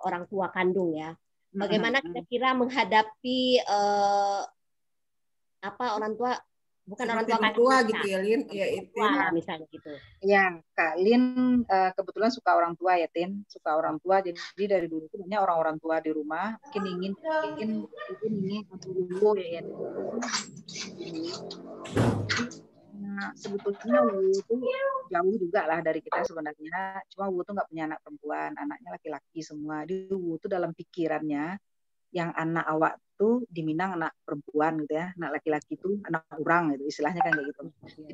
orang tua kandung ya. Bagaimana kira-kira menghadapi orang tua, bukan orang tua kandung gitu ya, Lin? Ya, itu misalnya gitu. Ya, Kak Lin kebetulan suka orang tua ya, Tin. Suka orang tua, jadi dari dulu tuh banyak orang-orang tua di rumah. Mungkin ingin dulu ya. Nah, sebetulnya Wu tuh jauh juga lah dari kita sebenarnya. Cuma Wu tuh nggak punya anak perempuan, anaknya laki-laki semua. Di Wu tuh dalam pikirannya, yang anak awak tuh di Minang anak perempuan gitu ya, anak laki-laki tuh anak orang gitu, istilahnya kan kayak gitu.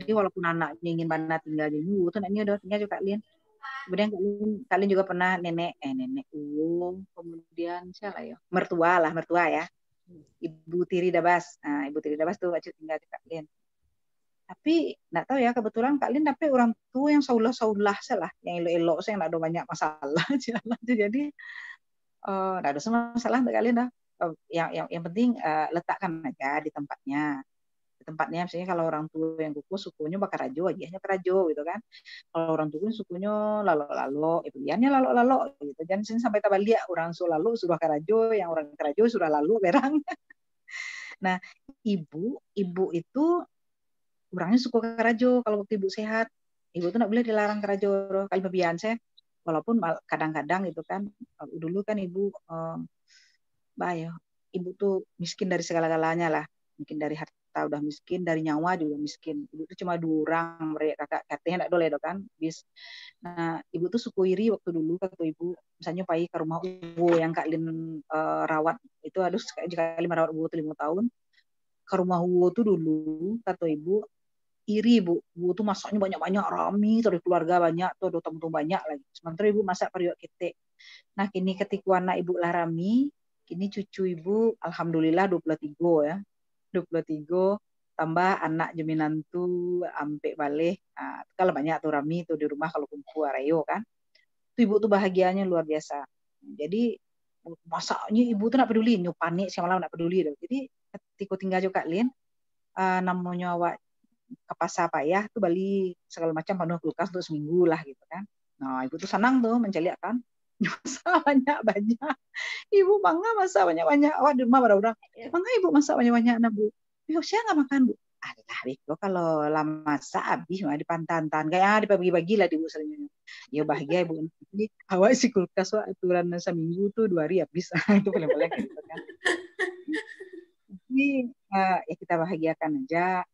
Jadi walaupun anaknya ingin mana tinggal di Wu tuh, anaknya udah tinggal juga Lin. Kemudian kalian juga pernah nenek Wu, kemudian siapa ya, mertua ya, Ibu Tiri Dabas. Nah, Ibu Tiri Dabas tuh wajib tinggal di Kak Lin. Tapi nggak tahu ya, kebetulan Kak Lin tapi orang tua yang saulah salah, yang elok-elok saya nggak ada banyak masalah jadi nggak ada masalah untuk Kak Lin dah. Yang penting letakkan aja di tempatnya misalnya kalau orang tua yang kuku sukunya Bakarajo aja Karajo gitu kan, kalau orang tua sukunya lalo itu biarnya lalo gitu, jangan sini sampai tabaliak orang su lalu sudah Karajo, yang orang Karajo sudah lalu berang. Nah, ibu itu orangnya suka Karajo. Kalau waktu ibu sehat, ibu tuh nggak boleh dilarang Karajo kali babian saya, walaupun kadang-kadang gitu kan, dulu kan ibu ibu tuh miskin dari segala-galanya lah, mungkin dari harta udah miskin, dari nyawa juga miskin. Ibu tuh cuma 2 orang, mereka katanya nggak boleh kan bis. Nah, ibu tuh suku iri waktu dulu, kata ibu, misalnya pai ke rumah ibu yang Kak Lin rawat itu, aduh sekali merawat ibu tuh 5 tahun, ke rumah Wu tuh dulu, kata ibu, iri Bu tuh masaknya banyak-banyak, rami, terus keluarga banyak, tuh ada tamu banyak lagi. Sementara ibu masak periuk kita. Nah, kini ketika anak ibu lah rami, kini cucu ibu alhamdulillah 23 ya. 23 tambah anak jeminan tuh ampe balik. Nah, kalau banyak tuh rami tuh di rumah kalau kumpul arayo kan. Tuh ibu tuh bahagianya luar biasa. Jadi masaknya ibu tuh nak peduli, panik siapa malam nak peduli tuh. Jadi ketika tinggal juga Lin, namanya awak ke pasar payah tuh beli segala macam penuh kulkas untuk seminggu lah gitu kan. Nah, ibu tuh senang tuh menceliak kan. Masak banyak-banyak. Ibu bangga masak banyak-banyak. Awak di rumah orang, bangga ibu masak banyak-banyak nah Bu. Yo, saya nggak makan Bu. Alah, Biko kalau lama masak habis mah dipantan-tan. Kayak dibagi-bagi lah di ibu seringnya. Ya bahagia ibu. Jadi awak si kulkas wak aturan seminggu tuh 2 hari habis. Itu paling-paling gitu kan. Jadi ya kita bahagiakan aja,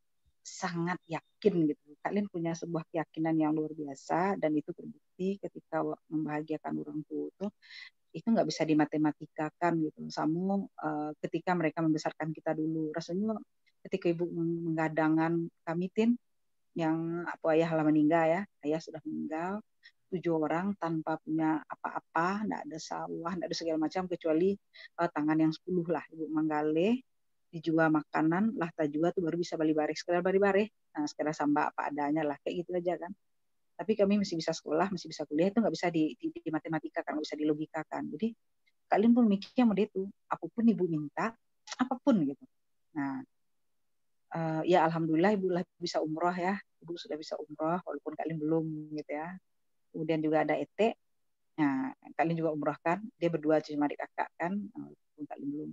sangat yakin gitu. Kalian punya sebuah keyakinan yang luar biasa, dan itu terbukti ketika membahagiakan orang tua itu nggak bisa dimatematika gitu. Sama ketika mereka membesarkan kita dulu. Rasanya ketika ibu menggadangkan kami Tin, yang ayah lah meninggal ya, ayah sudah meninggal, 7 orang tanpa punya apa-apa, nggak ada sawah, nggak ada segala macam kecuali tangan yang 10 lah ibu manggale, dijual makanan lah tajua tuh baru bisa beli bareh, sekedar beli bareh, nah sekedar samba apa adanya lah kayak gitu aja kan. Tapi kami masih bisa sekolah, masih bisa kuliah, itu nggak bisa di matematika kan, nggak bisa dilogikakan. Jadi kalian pun mikirnya mau itu, apapun ibu minta, apapun gitu. Nah, ya alhamdulillah ibu lah bisa umroh ya, ibu sudah bisa umroh walaupun kalian belum gitu ya. Kemudian juga ada Ete, nah kalian juga umroh kan, dia berdua cuma adik kakak kan, walaupun kalian belum.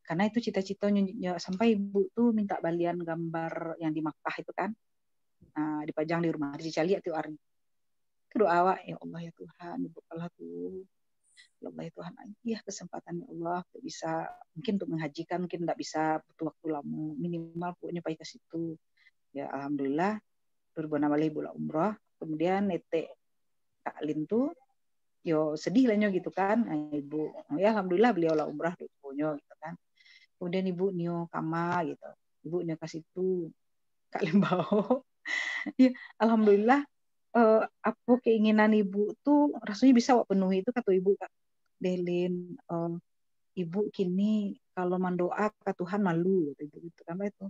Karena itu cita-citanya sampai ibu tuh minta balian gambar yang di Makkah itu kan, dipajang di rumah, dicari tuh Arni. Kedua awak, ya Allah ya Tuhan, ibu Allah tuh, ya Allah ya Tuhan, iya kesempatan ya Allah, bisa mungkin untuk menghajikan, mungkin nggak bisa butuh waktu lama, minimal pokoknya pakai ke situ. Ya alhamdulillah, 2006 ibu lah umroh, kemudian Nete Kak Lin tuh, yo sedih lah gitu kan, ibu, ya alhamdulillah beliau lah umrah ibunya gitu kan. Kemudian ibu nio kama gitu, ibu nio kasih itu Kak Limbao. Ya, alhamdulillah apa keinginan ibu tuh rasanya bisa wak penuhi itu, kata ibu Kak Delin, ibu kini kalau mendoa ke Tuhan malu gitu kan itu.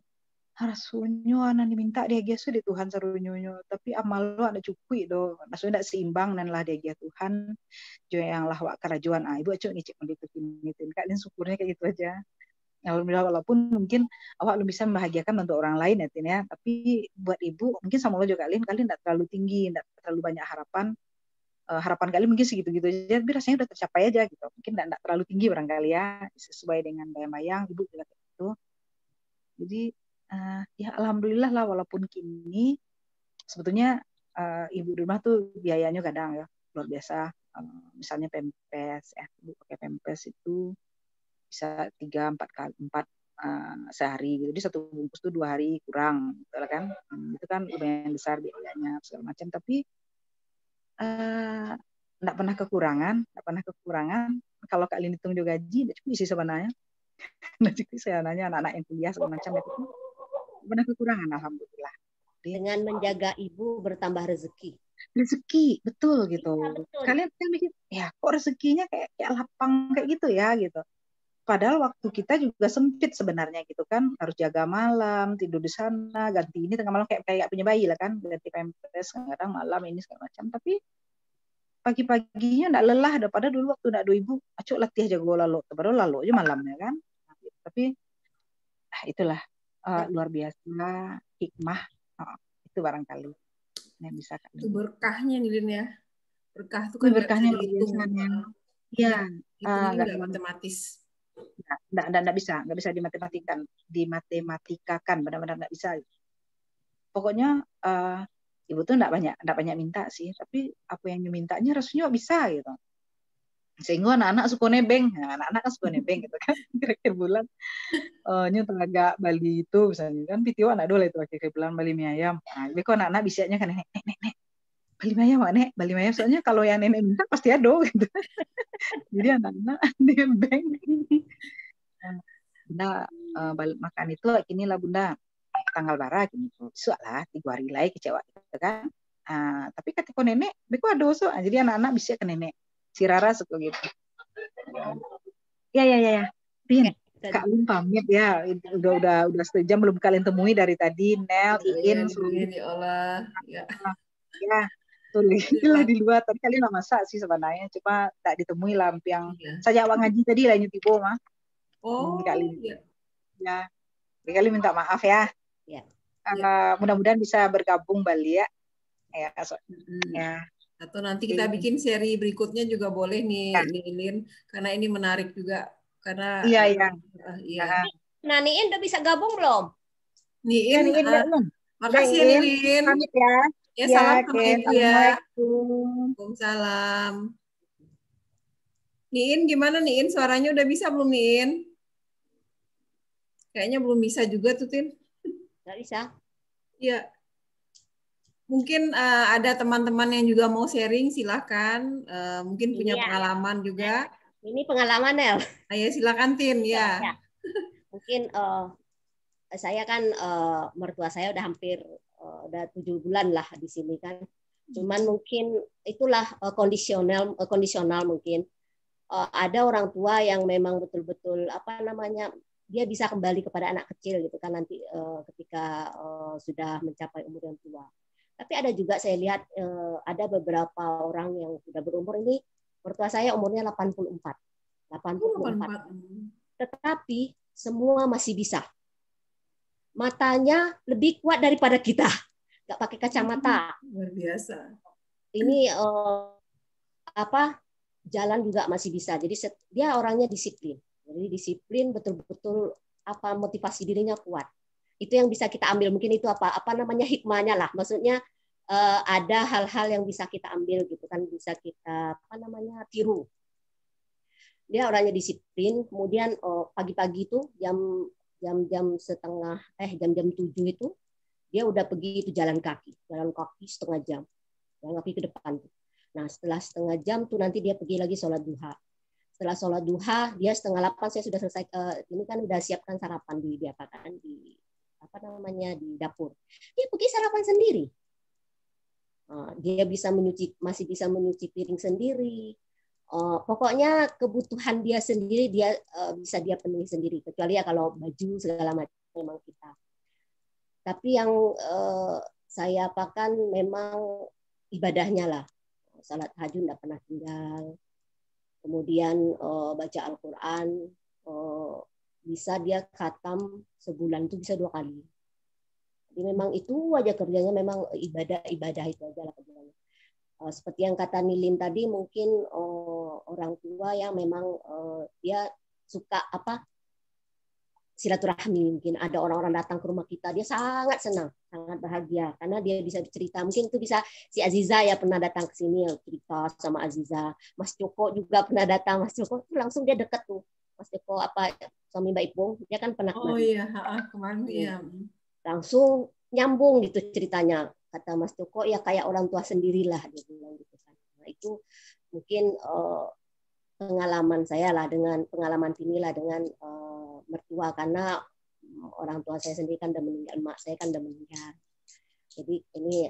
Rasanya anak diminta dia gesu di Tuhan serunyonyo, tapi amal lo ada cukup do, maksudnya tidak seimbang dan lah dia gia Tuhan, jo yang lah wak kerajuan ibu acuk ngicip gitu kinitin kalian syukurnya kayak gitu aja. Alhamdulillah, walaupun mungkin awak belum bisa membahagiakan untuk orang lain ya Tin ya, tapi buat ibu mungkin sama lo juga kalian tidak terlalu tinggi, tidak terlalu banyak harapan, harapan kali mungkin segitu-gitu aja, tapi rasanya udah tercapai aja gitu. Mungkin enggak terlalu tinggi barangkali ya, sesuai dengan bayang-bayang ibu juga kayak gitu. Jadi ya alhamdulillah lah, walaupun kini sebetulnya ibu di rumah tuh biayanya kadang ya luar biasa. Misalnya pempes, ibu pakai pempes itu bisa 3-4 kali sehari gitu. Jadi satu bungkus tuh 2 hari kurang, gitu kan? Itu kan lumayan besar biayanya segala macam. Tapi nggak pernah kekurangan. Kalau Kak Lin hitung juga gaji, udah cukup sih sebenarnya. Udah cukup saya nanya anak-anak yang kuliah segala macam itu pernah kekurangan, alhamdulillah. Dengan menjaga ibu bertambah Rezeki, betul gitu. Iya, betul. Kalian kan mikir, ya kok rezekinya kayak lapang kayak gitu ya gitu. Padahal waktu kita juga sempit sebenarnya gitu kan, harus jaga malam, tidur di sana, ganti ini tengah malam kayak punya bayi lah kan, ganti pampers kadang malam ini segala macam. Tapi pagi-paginya enggak lelah, daripada dulu waktu enggak 2000, acuk latih jago lalu, padahal lalu aja malamnya kan. Tapi itulah luar biasa hikmah itu barangkali yang bisa Kak. Itu berkahnya nih Lin ya. Berkah itu kan nggak bisa berkahnya luar dihitung. Iya, hitungnya nggak matematis. Nggak bisa dimatematika-kan, benar-benar nggak bisa. Pokoknya ibu tuh nggak banyak minta sih, tapi apa yang dimintanya rasanya bisa gitu. Sehingga anak-anak suka nebeng, anak-anak kan suka nebeng gitu kan, kira-kira bulan nyuruh agak Bali itu misalnya kan, video anak dulu itu akhir bulan Bali mie ayam. Nah, jadi kok anak-anak bisanya kan nek Bali mie ayam, nek Bali mie ayam, soalnya kalau yang nenek minta pasti ada gitu. Jadi anak-anak nebeng. Bunda makan itu kini lah Bunda tanggal bara gini tuh lah 3 hari lagi kecewa gitu kan. Tapi ketika nenek beko ada so, jadi anak-anak bisa ke nenek si Rara suka gitu. Ya. Pin Kak Lin pamit ya, udah sejam belum kalian temui dari tadi. Nel, Iin, ya Allah. Ya. Tuh lah di luar tadi kalian nggak masak sih sebenarnya, cuma tak ditemui lah yang saya awak ngaji tadi lah nyutibo mah. Kak Lin. Ya, kali minta maaf ya. Mudah-mudahan bisa bergabung Bali ya. Ya. Atau nanti kita bikin seri berikutnya juga boleh nih, Lin, karena ini menarik juga. Karena iya. Nah, Niin udah bisa gabung belum? Niin, makasih ya Lin. Pamit ya. Ya, salam sama Ibu ya. Waalaikumsalam. Niin, gimana Niin? Suaranya udah bisa belum Niin? Kayaknya belum bisa juga tuh, Tin. Nggak bisa. Iya. Mungkin ada teman-teman yang juga mau sharing, silahkan. Mungkin punya pengalaman juga. Ini pengalaman, Nel. Ayo, silakan, Tin. Ya. Mungkin saya kan mertua saya udah hampir udah 7 bulan lah di sini kan. Cuman mungkin itulah kondisional mungkin. Ada orang tua yang memang betul-betul dia bisa kembali kepada anak kecil gitu kan nanti ketika sudah mencapai umur yang tua. Tapi ada juga saya lihat ada beberapa orang yang sudah berumur ini, mertua saya umurnya 84. Tetapi semua masih bisa. Matanya lebih kuat daripada kita. Nggak pakai kacamata. Luar biasa. Ini jalan juga masih bisa. Jadi dia orangnya disiplin. Jadi disiplin betul-betul motivasi dirinya kuat. Itu yang bisa kita ambil, mungkin itu hikmahnya lah, maksudnya ada hal-hal yang bisa kita ambil gitu kan, bisa kita tiru. Dia orangnya disiplin, kemudian pagi-pagi itu jam 7 itu dia udah pergi itu jalan kaki setengah jam, jalan kaki ke depan. Nah setelah setengah jam tuh nanti dia pergi lagi sholat duha. Setelah sholat duha dia 7:30 saya sudah selesai, ini kan udah siapkan sarapan di dapur. Dia pergi sarapan sendiri. Dia masih bisa menyuci piring sendiri. Pokoknya kebutuhan dia sendiri dia bisa dia penuhi sendiri, kecuali ya kalau baju segala macam memang kita. Tapi yang saya apakan memang ibadahnya lah. Salat tahajud enggak pernah tinggal. Kemudian baca Al-Quran, bisa dia khatam sebulan itu bisa 2 kali. Jadi memang itu aja kerjanya, memang ibadah itu aja lah kerjanya. seperti yang kata Nilin tadi, mungkin orang tua yang memang dia suka silaturahmi, mungkin ada orang-orang datang ke rumah kita, dia sangat senang, sangat bahagia karena dia bisa bercerita. Mungkin itu bisa si Aziza ya pernah datang ke sini cerita sama Aziza. Mas Joko juga pernah datang. Mas Joko tuh langsung dia deket tuh. Mas Joko suami Mbak Ipung, dia kan pernah kemarin. Oh iya, kemarin iya. Langsung nyambung gitu ceritanya. Kata Mas Joko ya kayak orang tua sendirilah dia bilang gitu kan. Nah, itu mungkin pengalaman saya lah dengan pengalaman Tini lah dengan mertua, karena orang tua saya sendiri kan udah meninggal, emak saya kan udah meninggal. Jadi ini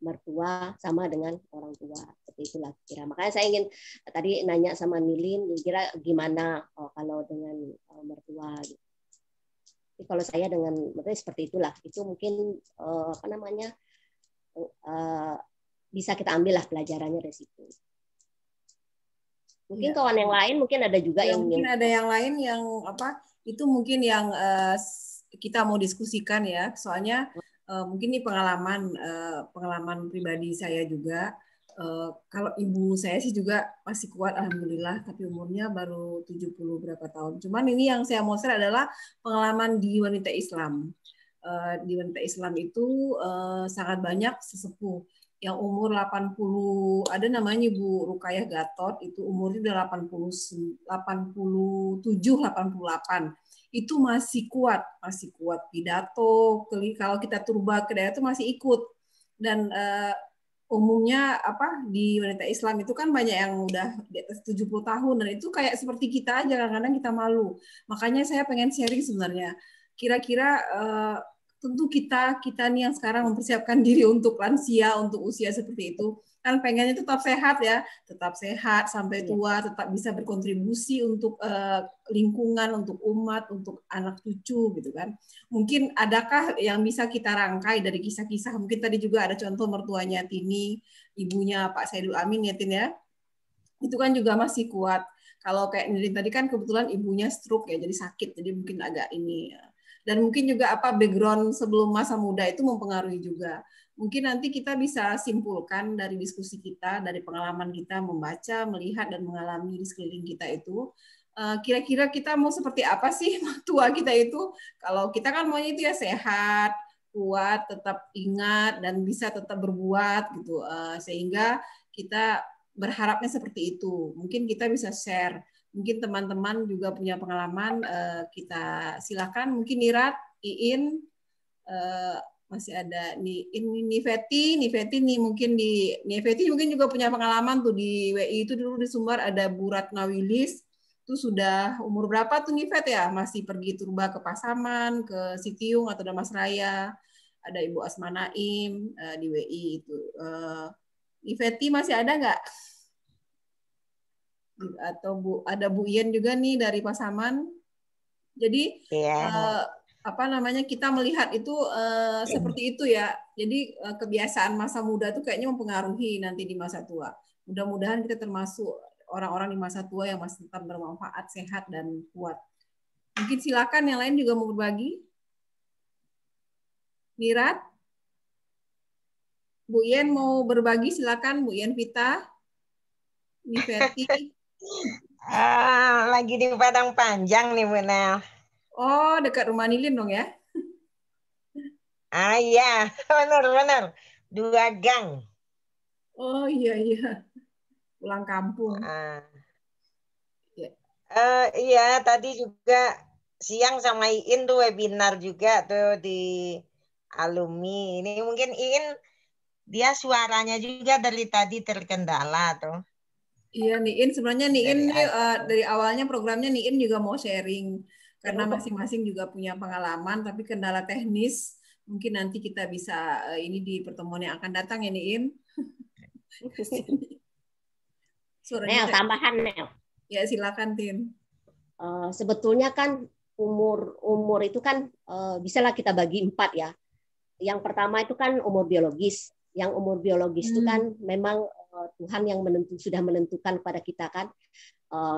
mertua sama dengan orang tua, seperti itulah kira. Makanya saya ingin tadi nanya sama Nilin, kira gimana kalau dengan mertua. Gitu. Jadi kalau saya dengan mertua seperti itulah, itu mungkin bisa kita ambil lah pelajarannya dari situ. Mungkin kawan yang lain mungkin ada juga ya, mungkin ada yang lain yang itu mungkin yang kita mau diskusikan ya, soalnya mungkin ini pengalaman pribadi saya juga. Kalau ibu saya sih juga masih kuat alhamdulillah, tapi umurnya baru 70 berapa tahun. Cuman ini yang saya mau share adalah pengalaman di wanita Islam. Di wanita Islam itu sangat banyak sesepuh yang umur 80, ada namanya Ibu Rukayah Gatot, itu umurnya udah 87, 88. Itu masih kuat pidato, kalau kita turba ke daerah itu masih ikut. Dan umumnya di wanita Islam itu kan banyak yang udah di atas 70 tahun, dan itu kayak seperti kita aja, kadang-kadang kita malu. Makanya saya pengen sharing sebenarnya. Kira-kira tentu kita nih yang sekarang mempersiapkan diri untuk lansia, untuk usia seperti itu, kan pengennya tetap sehat ya, tetap sehat sampai tua, tetap bisa berkontribusi untuk lingkungan, untuk umat, untuk anak cucu gitu kan. Mungkin adakah yang bisa kita rangkai dari kisah-kisah, mungkin tadi juga ada contoh mertuanya Tini, ibunya Pak Saidul Amin ya Tin ya, itu kan juga masih kuat. Kalau kayak Nilin tadi kan kebetulan ibunya stroke ya, jadi sakit, jadi mungkin agak ini ya. Dan mungkin juga background sebelum masa muda itu mempengaruhi juga. Mungkin nanti kita bisa simpulkan dari diskusi kita, dari pengalaman kita membaca, melihat, dan mengalami di sekeliling kita itu, kira-kira kita mau seperti apa sih tua kita itu? Kalau kita kan maunya itu ya sehat, kuat, tetap ingat, dan bisa tetap berbuat gitu. Sehingga kita berharapnya seperti itu. Mungkin kita bisa share. Mungkin teman-teman juga punya pengalaman, kita silakan. Mungkin Nirat, Iin, masih ada Nifeti nih mungkin Nifeti mungkin juga punya pengalaman tuh di WI itu dulu di Sumbar ada Bu Ratna Wilis, itu sudah umur berapa tuh Nifet ya, masih pergi turba ke Pasaman, ke Sitiung atau Damas Raya. Ada Ibu Asma Naim di WI itu. Nifeti masih ada nggak? Atau ada Bu Yen juga nih dari Pasaman. Jadi kita melihat itu seperti itu ya. Jadi kebiasaan masa muda itu kayaknya mempengaruhi nanti di masa tua. Mudah-mudahan kita termasuk orang-orang di masa tua yang masih tetap bermanfaat, sehat, dan kuat. Mungkin silakan yang lain juga mau berbagi. Mirat, Bu Yen mau berbagi, silakan Bu Yen Vita, Nifeti. Lagi di Padang Panjang nih Bu Nel. Oh, dekat rumah Nilin dong ya? Iya, benar. 2 gang. Oh iya. Pulang kampung. Iya, tadi juga siang sama Iin tuh webinar juga tuh di alumni. Ini mungkin Iin, dia suaranya juga dari tadi terkendala tuh. Iya, Niin sebenarnya dari awalnya programnya Niin juga mau sharing karena masing-masing juga punya pengalaman, tapi kendala teknis mungkin nanti kita bisa ini di pertemuan yang akan datang ya Niin. Nel, tambahan Nel. Ya silakan Tin. Sebetulnya kan umur itu kan bisalah kita bagi 4 ya. Yang pertama itu kan umur biologis. Yang umur biologis itu kan memang Tuhan yang sudah menentukan kepada kita kan.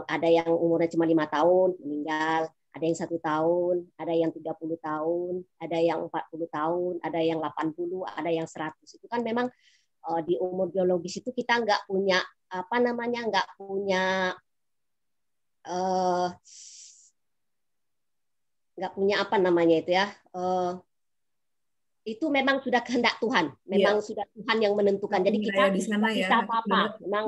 Ada yang umurnya cuma 5 tahun meninggal, ada yang 1 tahun, ada yang 30 tahun, ada yang 40 tahun, ada yang 80, ada yang 100. Itu kan memang di umur biologis itu kita nggak punya apa namanya, nggak punya apa namanya itu ya, itu memang sudah kehendak Tuhan, memang sudah Tuhan yang menentukan. Jadi kita di sana tidak bisa apa-apa, memang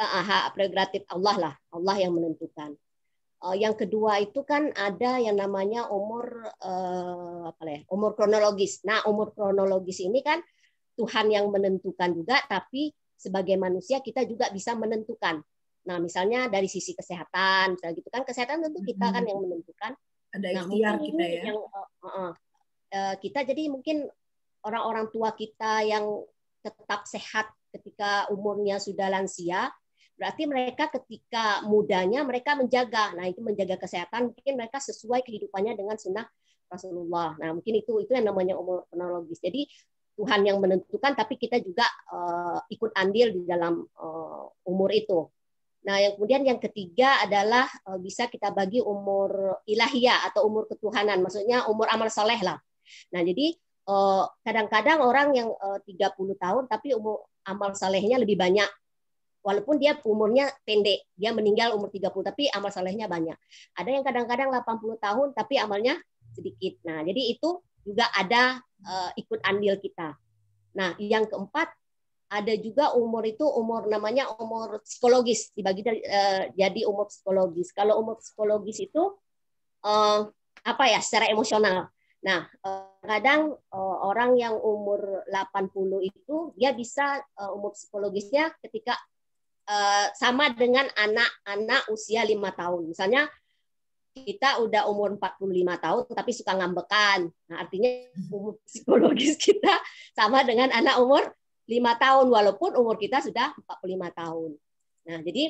hak prerogatif Allah lah, Allah yang menentukan. Yang kedua itu kan ada yang namanya umur umur kronologis. Nah, umur kronologis ini kan Tuhan yang menentukan juga, tapi sebagai manusia kita juga bisa menentukan. Nah, misalnya dari sisi kesehatan, misalnya gitu kan, kesehatan tentu kita kan yang menentukan. Ada ikhtiar nah, kita ya. Yang, kita jadi mungkin orang-orang tua kita yang tetap sehat ketika umurnya sudah lansia, berarti mereka ketika mudanya mereka menjaga. Nah, itu menjaga kesehatan, mungkin mereka sesuai kehidupannya dengan sunnah Rasulullah. Nah, mungkin itu yang namanya umur kronologis. Jadi Tuhan yang menentukan, tapi kita juga ikut andil di dalam umur itu. Nah, yang kemudian yang ketiga adalah bisa kita bagi umur ilahiyah atau umur ketuhanan, maksudnya umur amal soleh lah. Nah, jadi kadang-kadang orang yang 30 tahun tapi umur amal solehnya lebih banyak. Walaupun dia umurnya pendek, dia meninggal umur 30 tapi amal solehnya banyak. Ada yang kadang-kadang 80 tahun tapi amalnya sedikit. Nah, jadi itu juga ada ikut andil kita. Nah, yang keempat ada juga umur itu umur namanya umur psikologis, dibagi jadi umur psikologis. Kalau umur psikologis itu secara emosional. Nah, kadang orang yang umur 80 itu dia bisa umur psikologisnya ketika sama dengan anak-anak usia 5 tahun. Misalnya kita udah umur 45 tahun tapi suka ngambekan. Nah, artinya umur psikologis kita sama dengan anak umur 5 tahun walaupun umur kita sudah 45 tahun. Nah, jadi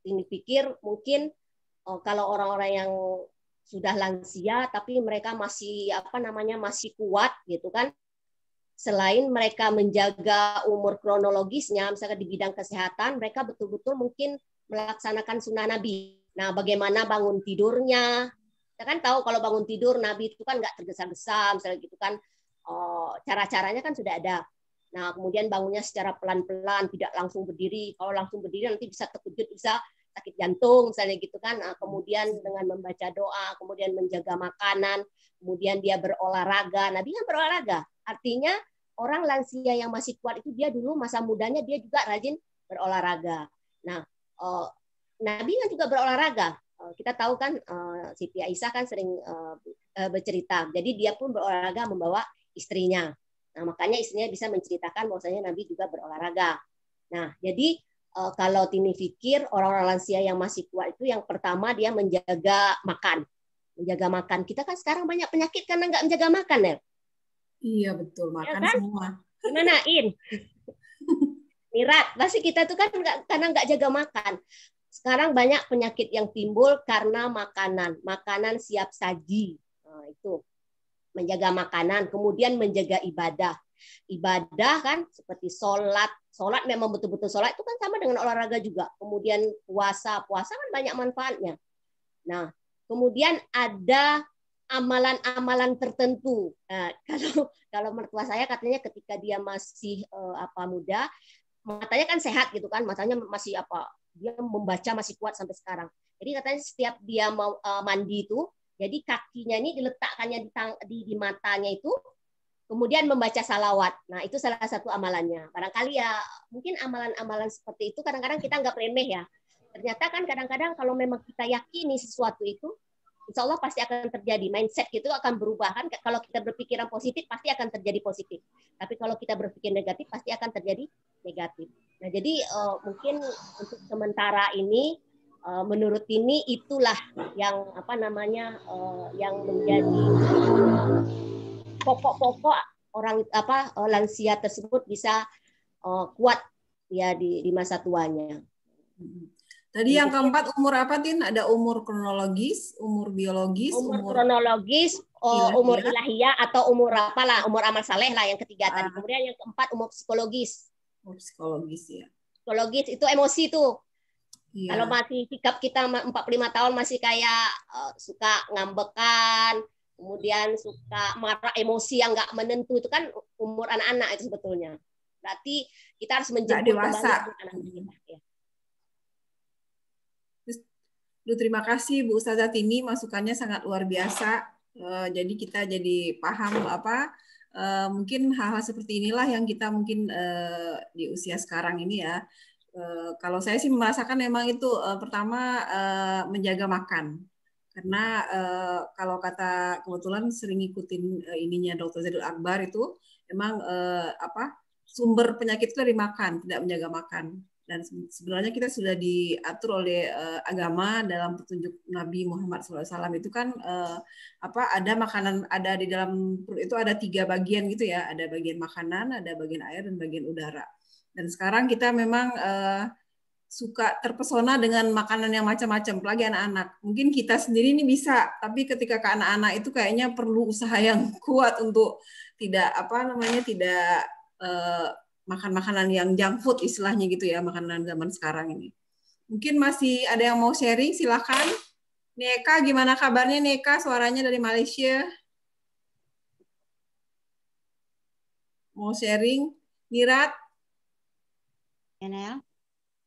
ini pikir mungkin kalau orang-orang yang sudah lansia tapi mereka masih masih kuat gitu kan, selain mereka menjaga umur kronologisnya misalkan di bidang kesehatan, mereka betul-betul mungkin melaksanakan sunnah Nabi. Nah, bagaimana bangun tidurnya, kita kan tahu kalau bangun tidur Nabi itu kan nggak tergesa-gesa misalnya gitu kan, cara-caranya kan sudah ada. Nah, kemudian bangunnya secara pelan-pelan, tidak langsung berdiri. Kalau langsung berdiri nanti bisa terkejut, bisa sakit jantung misalnya gitu kan. Nah, kemudian dengan membaca doa, kemudian menjaga makanan, kemudian dia berolahraga. Nabi kan berolahraga. Artinya orang lansia yang masih kuat itu dia dulu masa mudanya dia juga rajin berolahraga. Nah, Nabi kan juga berolahraga. Kita tahu kan Siti Aisyah kan sering bercerita. Jadi dia pun berolahraga membawa istrinya. Nah, makanya istrinya bisa menceritakan bahwasanya Nabi juga berolahraga. Nah, jadi kalau Tini pikir orang-orang lansia yang masih kuat itu yang pertama dia menjaga makan. Menjaga makan. Kita kan sekarang banyak penyakit karena nggak menjaga makan, ya. Iya, betul. Makan ya kan? Semua. Gimana, In? Mirat, pasti kita tuh kan karena nggak jaga makan. Sekarang banyak penyakit yang timbul karena makanan siap saji. Nah, itu menjaga makanan, kemudian menjaga ibadah kan seperti sholat memang betul-betul sholat itu kan sama dengan olahraga juga. Kemudian puasa kan banyak manfaatnya. Nah, kemudian ada amalan-amalan tertentu. Nah, kalau mertua saya katanya ketika dia masih muda, matanya kan sehat gitu kan, matanya masih dia membaca masih kuat sampai sekarang. Jadi katanya setiap dia mau mandi itu, jadi kakinya ini diletakkannya di matanya itu, kemudian membaca salawat. Nah, itu salah satu amalannya. Barangkali ya, mungkin amalan-amalan seperti itu kadang-kadang kita nggak remeh ya. Ternyata kan kadang-kadang kalau memang kita yakini sesuatu itu, insya Allah pasti akan terjadi. Mindset itu akan berubah kan. Kalau kita berpikiran positif, pasti akan terjadi positif. Tapi kalau kita berpikir negatif, pasti akan terjadi negatif. Nah, jadi mungkin untuk sementara ini, menurut ini itulah yang yang menjadi pokok-pokok orang lansia tersebut bisa kuat ya di masa tuanya. Tadi yang keempat umur apa, Tin? Ada umur kronologis, umur biologis, umur kronologis, umur ilahiyah atau umur umur amal saleh lah yang ketiga tadi. Kemudian yang keempat umur psikologis. Umur psikologis ya. Psikologis itu emosi tuh. Iya. Kalau masih sikap kita 45 tahun masih kayak suka ngambekan, kemudian suka marah, emosi yang nggak menentu, itu kan umur anak-anak itu sebetulnya. Berarti kita harus menjemput kembali anak-anak kita. Ya. Terima kasih Bu Ustazah Tini, masukannya sangat luar biasa. Jadi kita jadi paham apa mungkin hal-hal seperti inilah yang kita mungkin di usia sekarang ini ya. Kalau saya sih merasakan memang itu pertama menjaga makan. Karena kalau kata kebetulan sering ngikutin ininya Dr. Zaidul Akbar itu memang apa sumber penyakit itu dari makan, tidak menjaga makan. Dan sebenarnya kita sudah diatur oleh agama dalam petunjuk Nabi Muhammad SAW itu kan apa ada makanan, ada di dalam perut itu ada 3 bagian gitu ya, ada bagian makanan, ada bagian air dan bagian udara. Dan sekarang kita memang suka terpesona dengan makanan yang macam-macam, apalagi anak-anak. Mungkin kita sendiri ini bisa, tapi ketika ke anak-anak itu kayaknya perlu usaha yang kuat untuk tidak apa namanya tidak makan makanan yang junk food istilahnya gitu ya, makanan zaman sekarang ini. Mungkin masih ada yang mau sharing, silakan. Neka, gimana kabarnya Neka? Suaranya dari Malaysia. Mau sharing? Nirat? Enel?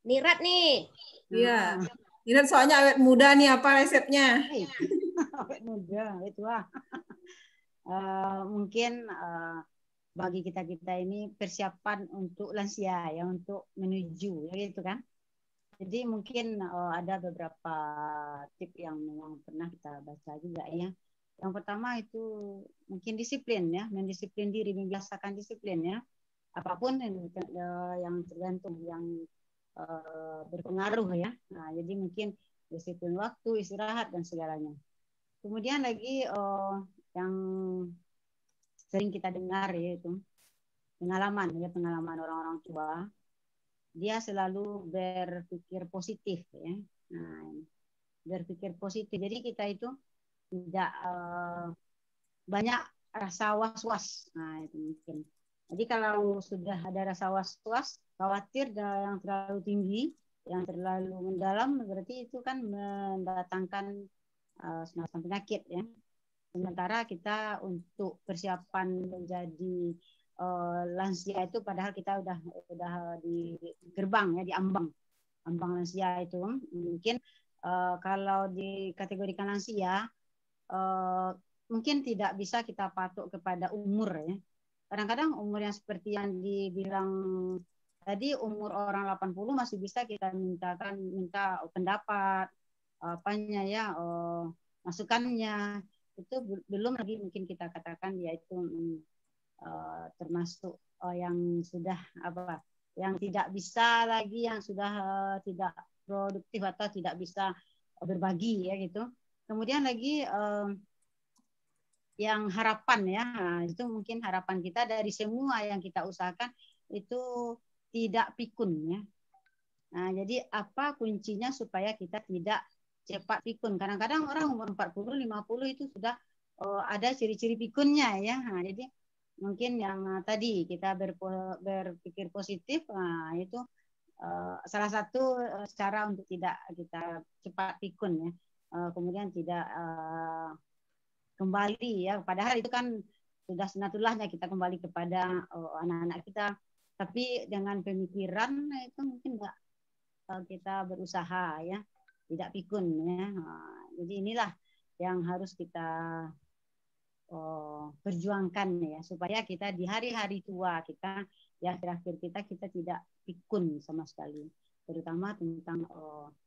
Nirat nih. Iya. Nirat soalnya awet muda nih, apa resepnya? Awet muda, itu lah. Mungkin bagi kita-kita ini persiapan untuk lansia ya, untuk menuju ya gitu kan. Jadi mungkin ada beberapa tip yang memang pernah kita baca juga ya. Yang pertama itu mungkin disiplin ya, mendisiplin diri, membiasakan disiplin ya. Apapun yang tergantung yang berpengaruh ya. Nah, jadi mungkin disiplin waktu, istirahat dan segalanya. Kemudian lagi yang sering kita dengar yaitu pengalaman orang-orang tua. Dia selalu berpikir positif ya. Nah, berpikir positif. Jadi kita itu tidak banyak rasa was-was. Nah, itu mungkin. Jadi kalau sudah ada rasa was-was, khawatir yang terlalu tinggi, yang terlalu mendalam, berarti itu kan mendatangkan semacam penyakit ya. Sementara kita untuk persiapan menjadi lansia itu padahal kita udah di gerbang ya, di ambang lansia itu mungkin kalau dikategorikan lansia mungkin tidak bisa kita patok kepada umur ya. Kadang-kadang umur yang seperti yang dibilang tadi, umur orang 80 masih bisa kita minta pendapat apanya ya, masukannya. Itu belum lagi mungkin kita katakan yaitu termasuk yang sudah apa, yang tidak bisa lagi, yang sudah tidak produktif atau tidak bisa berbagi ya gitu. Kemudian lagi yang harapan ya, itu mungkin harapan kita dari semua yang kita usahakan itu tidak pikun ya. Nah, jadi apa kuncinya supaya kita tidak cepat pikun? Kadang-kadang orang umur 40, 50 itu sudah ada ciri-ciri pikunnya ya. Nah, jadi mungkin yang tadi kita berpikir positif, nah itu salah satu cara untuk tidak kita cepat pikun ya. Kemudian tidak kembali ya, padahal itu kan sudah sunatullahnya kita kembali kepada anak-anak kita, tapi dengan pemikiran itu mungkin enggak kita berusaha ya, tidak pikun ya. Jadi inilah yang harus kita perjuangkan ya, supaya kita di hari-hari tua kita, ya akhir-akhir kita tidak pikun sama sekali, terutama tentang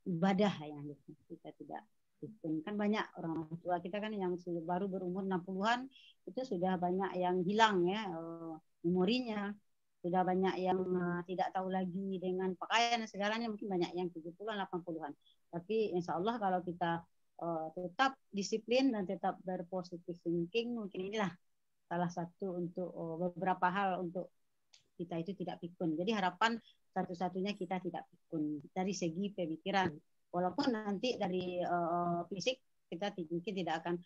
ibadah ya, kita tidak pikun. Kan banyak orang tua kita kan yang baru berumur 60-an itu sudah banyak yang hilang ya memorinya, sudah banyak yang tidak tahu lagi dengan pakaian dan segalanya, mungkin banyak yang 70-an 80-an. Tapi insya Allah kalau kita tetap disiplin dan tetap berpositif thinking, mungkin inilah salah satu untuk beberapa hal untuk kita itu tidak pikun. Jadi harapan satu-satunya kita tidak pikun dari segi pemikiran, walaupun nanti dari fisik kita mungkin tidak akan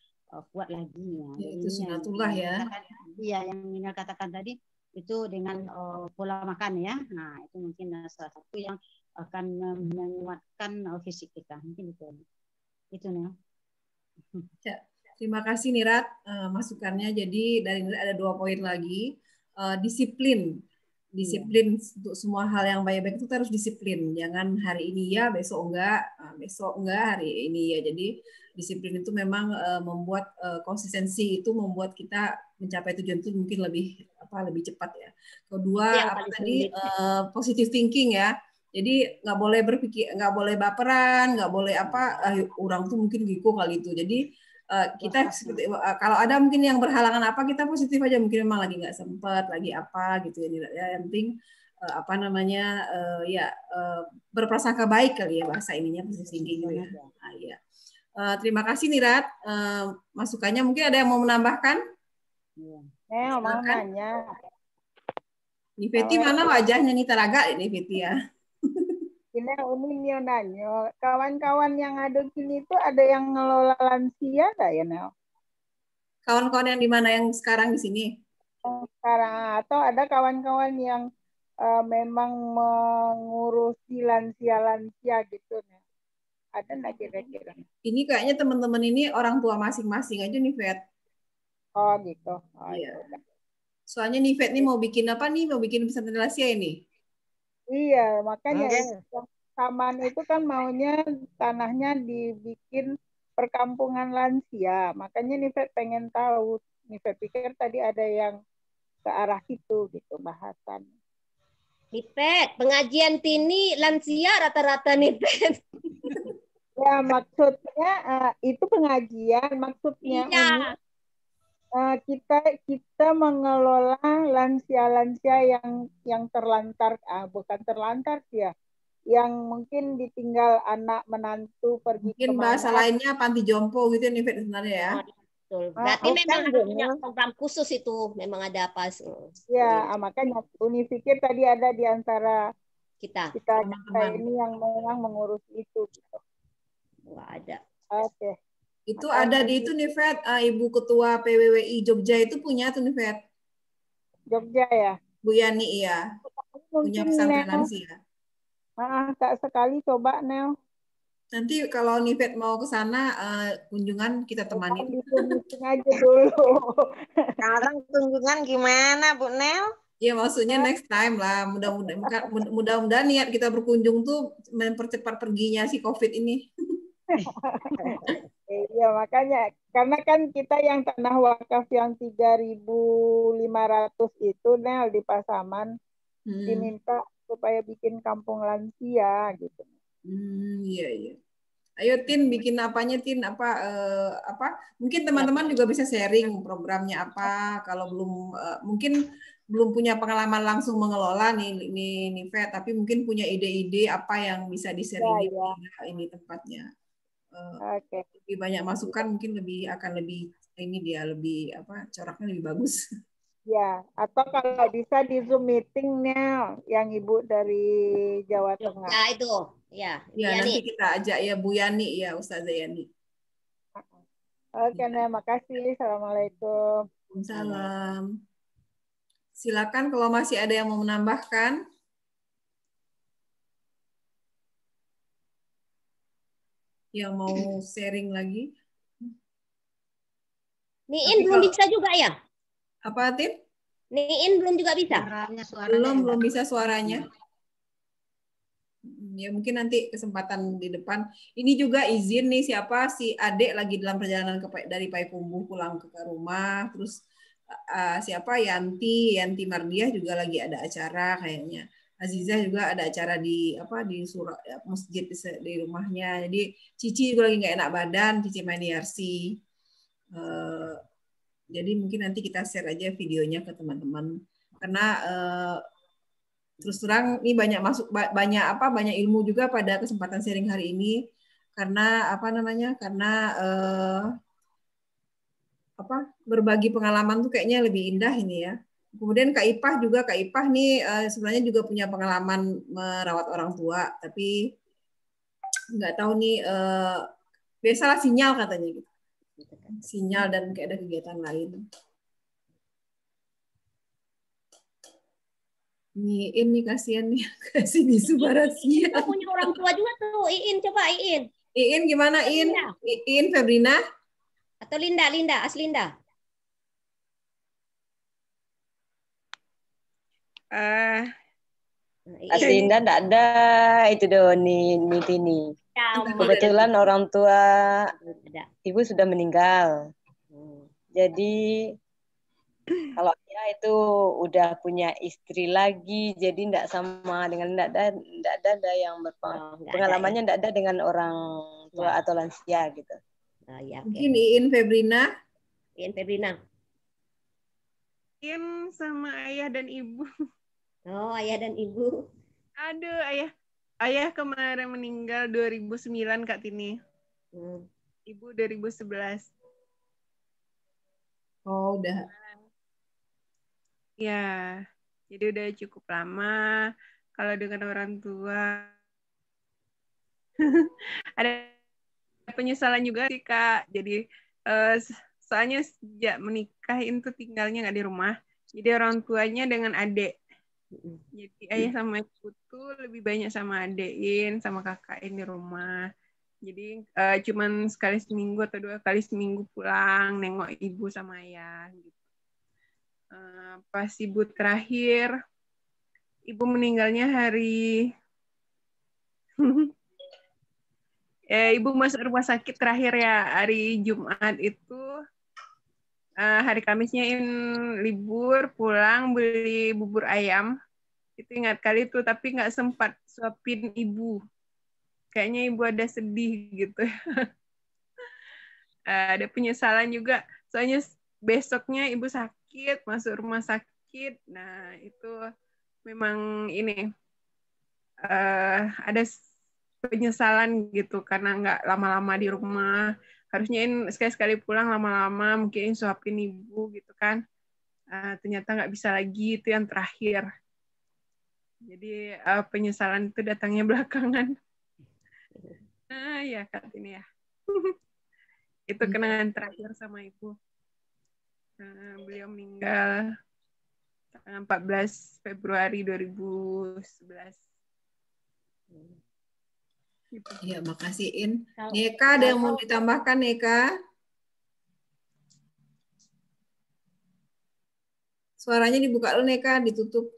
kuat lagi ya. Itu sunatullah ya. Iya, yang Nina katakan tadi itu dengan pola makan ya. Nah, itu mungkin salah satu yang akan menguatkan fisik kita. Mungkin itu nih. Ya. Terima kasih Nirat masukannya. Jadi dari Nirat ada 2 poin lagi. Disiplin. Disiplin untuk semua hal yang baik-baik itu harus disiplin. Jangan hari ini ya, besok enggak, besok enggak, hari ini ya. Jadi disiplin itu memang membuat konsistensi itu membuat kita mencapai tujuan itu mungkin lebih cepat ya. Kedua apa tadi positive thinking ya. Jadi nggak boleh berpikir, nggak boleh baperan, nggak boleh orang tuh mungkin gitu kali itu. Jadi kita kalau ada mungkin yang berhalangan apa, kita positif aja, mungkin memang lagi nggak sempat, lagi apa gitu ya. Yang penting berprasangka baik kali ya bahasa ininya, positif thinking gitu ya. Ya. Terima kasih Nirat masukannya. Mungkin ada yang mau menambahkan? Mau nanya. Nifeti mana wajahnya nih teragak ini Nifeti ya? Ini mau nanya, kawan-kawan yang ada sini itu ada yang ngelola lansia nggak ya, Nel? Kawan-kawan yang di mana yang sekarang di sini? Sekarang, atau ada kawan-kawan yang memang mengurusi lansia-lansia gitu, Nel? Ada nggak kira-kira? Ini kayaknya teman-teman ini orang tua masing-masing aja nih, Vet. Oh gitu. Oh, iya. Soalnya nih Vet nih mau bikin apa nih? Mau bikin pesantren lansia ini? Iya, makanya Taman itu kan maunya tanahnya dibikin perkampungan lansia. Makanya Nifet pengen tahu. Nifet pikir tadi ada yang ke arah situ gitu bahasan. Nifet, pengajian Tini lansia rata-rata Nifet. Ya maksudnya itu pengajian. Maksudnya iya. Kita mengelola lansia-lansia yang terlantar, bukan terlantar ya, yang mungkin ditinggal anak menantu pergi mungkin kemana. Bahasa lainnya panti jompo gitu nih sebenarnya ya. Betul. Berarti memang ada punya program khusus itu, memang ada apa? Ya, makanya Uni pikir tadi ada di antara kita ini yang memang mengurus itu. Gitu. Nggak ada. Oke. Itu ada di itu nih Vet, Ibu Ketua PWWI Jogja itu punya tuh nih Vet. Jogja ya? Bu Yani ya. Punya pesantren lansia. Tak sekali coba Nel. Nanti kalau Nifet mau ke sana kunjungan kita temani. Meeting aja dulu. Sekarang kunjungan gimana Bu Nel? Iya maksudnya next time lah. Mudah-mudahan niat kita berkunjung tuh mempercepat perginya si COVID ini. Iya makanya karena kan kita yang tanah wakaf yang 3.500 itu Nel di Pasaman diminta supaya bikin kampung lansia gitu. Iya. Ayo Tin bikin apanya Tin apa mungkin teman-teman juga bisa sharing programnya apa kalau belum mungkin belum punya pengalaman langsung mengelola nih Vet, tapi mungkin punya ide-ide apa yang bisa di-share ini tempatnya. Lebih banyak masukan mungkin akan lebih coraknya lebih bagus. Ya, atau kalau bisa di Zoom meetingnya yang Ibu dari Jawa Tengah. Ya itu, ya. Ya nanti kita ajak ya Bu Yani ya Ustazah Yani. Oke, makasih. Assalamualaikum. Waalaikumsalam. Silakan kalau masih ada yang mau menambahkan. Yang mau sharing lagi. Niin belum bisa juga ya? Apa Tin? Niin belum juga bisa? Belum bisa suaranya. Ya mungkin nanti kesempatan di depan. Ini juga izin nih siapa si adik lagi dalam perjalanan dari Payakumbuh pulang ke rumah. Terus siapa Yanti Mardiah juga lagi ada acara kayaknya. Azizah juga ada acara di masjid di rumahnya. Jadi Cici juga lagi nggak enak badan, Cici Maniarsi. Jadi mungkin nanti kita share aja videonya ke teman-teman. Karena terus terang ini banyak ilmu juga pada kesempatan sharing hari ini. Karena berbagi pengalaman tuh kayaknya lebih indah ini ya. Kemudian Kak Ipah nih sebenarnya juga punya pengalaman merawat orang tua, tapi nggak tahu nih biasalah sinyal katanya gitu. Sinyal dan kayak ada kegiatan lain. Ini kasihan nih kasih bisu barasia. Kita punya orang tua juga tuh, Iin coba Iin. Iin gimana Iin? Iin Febrina? Atau Linda, Aslinda. Aslinda enggak ada itu Doni Nitini. Kebetulan orang tua ibu sudah meninggal. Jadi kalau dia itu udah punya istri lagi, jadi enggak sama dengan enggak ada yang pengalamannya enggak ada dengan orang tua atau lansia gitu. Ya, mungkin Iin Febrina. Iin sama ayah dan ibu. Oh, ayah dan ibu. Aduh, ayah kemarin meninggal 2009 Kak Tini. Ibu 2011. Oh, udah. Ya, jadi udah cukup lama. Kalau dengan orang tua ada penyesalan juga sih Kak. Jadi soalnya sejak menikah itu tinggalnya nggak di rumah. Jadi orang tuanya dengan adik. Jadi ayah sama ibu tuh lebih banyak sama adekin, sama kakakin di rumah. Jadi cuman sekali seminggu atau 2 kali seminggu pulang nengok ibu sama ayah gitu. Pas ibu terakhir, ibu meninggalnya hari ibu masuk rumah sakit terakhir ya hari Jumat itu. Hari Kamisnya libur, pulang beli bubur ayam. Itu ingat kali itu, tapi nggak sempat suapin ibu. Kayaknya ibu ada sedih gitu. Ada penyesalan juga, soalnya besoknya ibu sakit, masuk rumah sakit. Nah, itu memang ini ada penyesalan gitu, karena nggak lama-lama di rumah. Harusnya sekali-sekali pulang lama-lama, mungkin suapin ibu gitu kan. Ternyata nggak bisa lagi, itu yang terakhir. Jadi penyesalan itu datangnya belakangan. Ya Kak ini ya. Itu kenangan terakhir sama ibu. Beliau meninggal tanggal 14 Februari 2011. Gitu. Ya, makasih In. Neka, ada yang mau ditambahkan Neka? Suaranya dibuka dulu Neka, ditutup.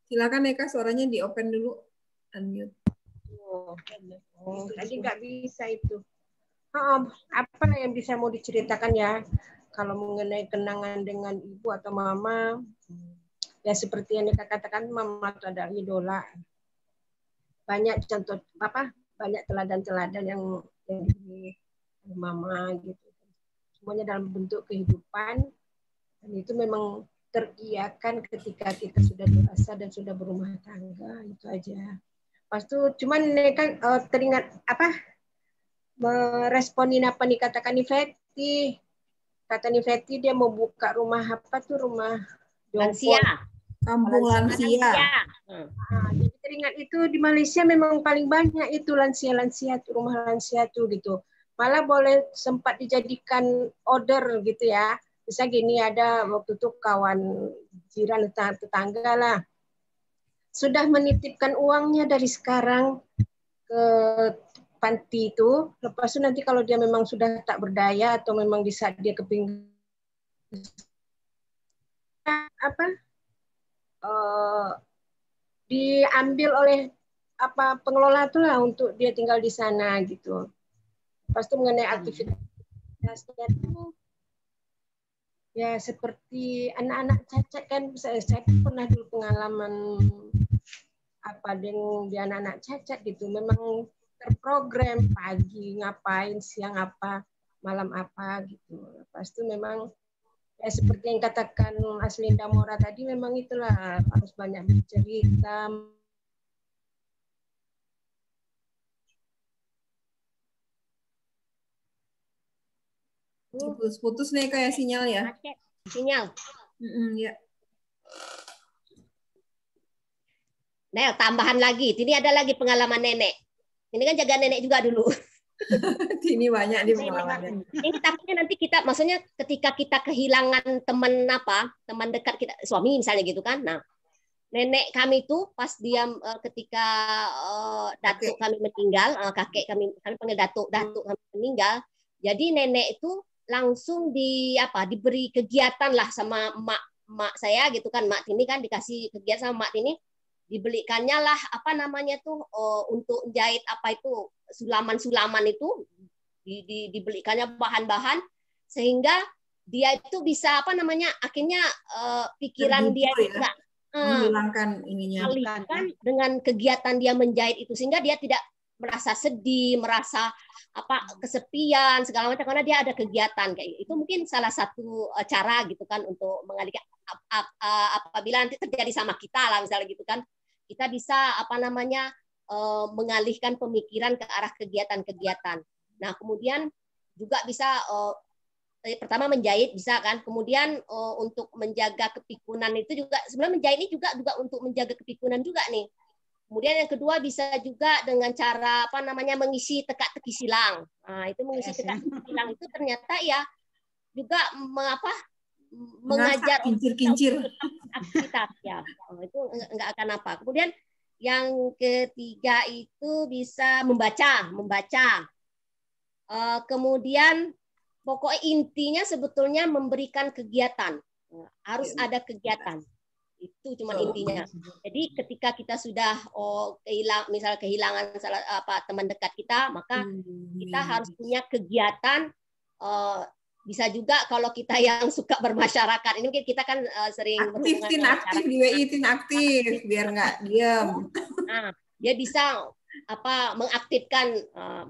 Silakan Neka, suaranya di open dulu, unmute. Tadi nggak bisa itu. Apa yang bisa mau diceritakan ya? Kalau mengenai kenangan dengan ibu atau mama, ya seperti yang Neka katakan, mama itu adalah idola. Banyak contoh banyak teladan-teladan yang dari mama gitu. Semuanya dalam bentuk kehidupan, dan itu memang teriakan ketika kita sudah dewasa dan sudah berumah tangga, itu aja. Pas itu cuman Neka teringat meresponin apa nih katakan Nifeti. Kata Nifeti dia mau buka rumah rumah lansia. Kampung lansia. Jadi teringat itu di Malaysia memang paling banyak itu lansia-lansia tuh, rumah lansia tuh gitu. Malah boleh sempat dijadikan order gitu ya. Bisa gini, ada waktu itu kawan jiran tetangga lah. Sudah menitipkan uangnya dari sekarang ke panti itu. Lepas itu nanti kalau dia memang sudah tak berdaya atau memang di saat dia kepingin diambil oleh pengelola itu lah untuk dia tinggal di sana gitu. Lepas itu mengenai aktivitasnya itu ya seperti anak-anak cacat kan, saya pernah dulu pengalaman dengan dia anak-anak cacat gitu, memang terprogram pagi ngapain, siang apa, malam apa gitu. Lepas itu memang ya seperti yang katakan Aslinda Mora tadi, memang itulah harus banyak bercerita. Putus nih kayak sinyal ya. Sinyal. Ya. Nah, tambahan lagi. Ini ada lagi pengalaman nenek. Ini kan jaga nenek juga dulu. Ini banyak di pengalamannya. Ini takutnya nanti kita, maksudnya ketika kita kehilangan teman dekat kita, suami misalnya gitu kan. Nah, nenek kami itu pas dia ketika datuk kami meninggal, kakek kami panggil datuk kami meninggal. Jadi nenek itu langsung diberi kegiatan lah sama mak saya gitu kan, Mak Tini kan dikasih kegiatan sama Mak Tini, dibelikannya lah untuk jahit sulaman itu, dibelikannya bahan-bahan sehingga dia itu bisa akhirnya pikiran dia itu enggak menghilangkan ininya alihkan dengan kegiatan dia menjahit itu, sehingga dia tidak merasa sedih, merasa kesepian segala macam, karena dia ada kegiatan kayak itu. Mungkin salah satu cara gitu kan untuk mengalihkan apabila nanti terjadi sama kita lah misalnya gitu kan, kita bisa mengalihkan pemikiran ke arah kegiatan-kegiatan. Nah, kemudian juga bisa pertama menjahit bisa kan, kemudian untuk menjaga kepikunan itu juga, sebenarnya menjahit ini juga untuk menjaga kepikunan juga nih. Kemudian yang kedua bisa juga dengan cara mengisi teka-teki silang. Nah, itu mengisi teka-teki silang itu ternyata ya juga mengajar kincir-kincir aktivitas ya. Itu enggak akan apa. Kemudian yang ketiga itu bisa membaca. Kemudian pokoknya intinya sebetulnya memberikan kegiatan. Harus ada kegiatan. Itu cuma intinya. Jadi ketika kita sudah kehilangan teman dekat kita, maka kita harus punya kegiatan. Bisa juga kalau kita yang suka bermasyarakat, ini mungkin kita kan sering aktif di WI, aktif biar nggak diam. Nah, dia bisa mengaktifkan,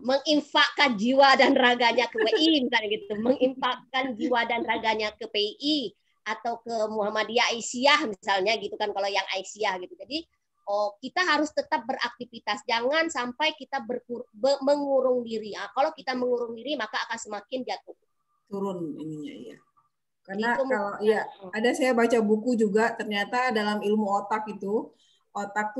menginfakkan jiwa dan raganya ke WI misalnya gitu, menginfakkan jiwa dan raganya ke PI atau ke Muhammadiyah Aisyah misalnya gitu kan, kalau yang Aisyah gitu. Jadi kita harus tetap beraktivitas, jangan sampai kita mengurung diri. Kalau kita mengurung diri maka akan semakin jatuh turun ininya ya. Karena kalau ada saya baca buku juga, ternyata dalam ilmu otak tuh